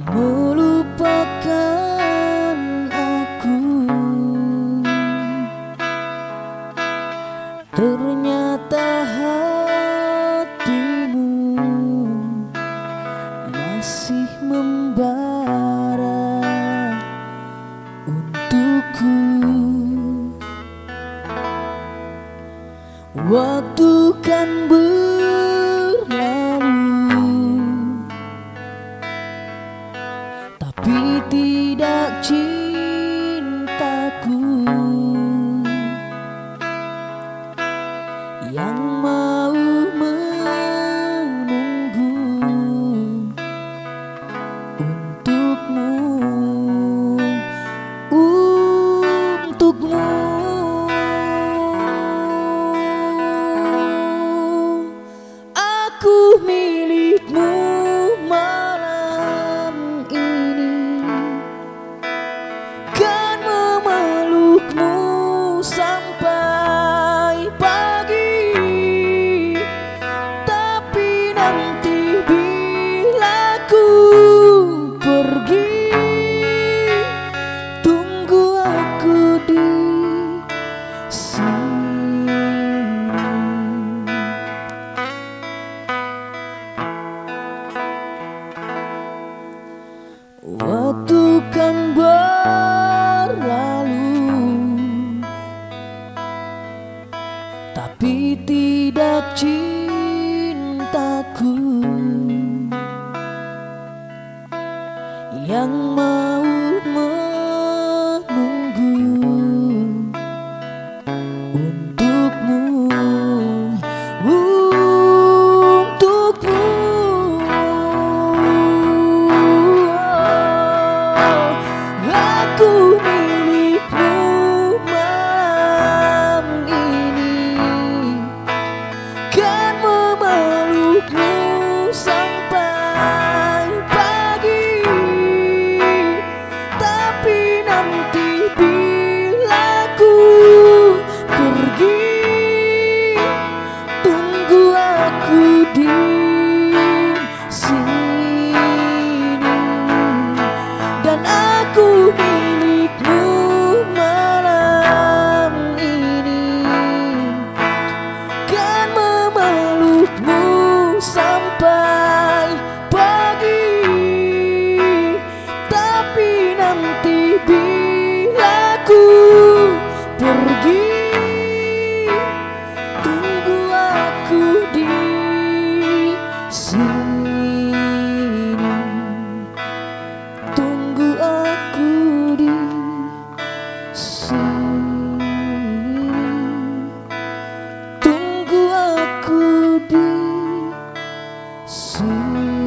melupakan aku. Ternyata hatimu masih membara untukku. Waktu kan berlalu, tapi tidak cintaku yang mau menunggu untukmu, untukmu. Aku milikmu malam ini, kan memelukmu sampai pagi. Tapi nanti bila ku pergi, tunggu aku di sini. Waktu kan berlalu, tapi tidak cintaku yang mau menunggu untukmu, untukmu. Aku milikmu malam ini, kan memelukmu sampai pagi. Tapi nanti bila ku pergi, tunggu aku di sini. Dan aku milikmu malam ini, kan memelukmu sampai pagi. Tapi nanti bila ku pergi, tunggu aku di sini. Tunggu aku di sini. Tunggu aku di sini.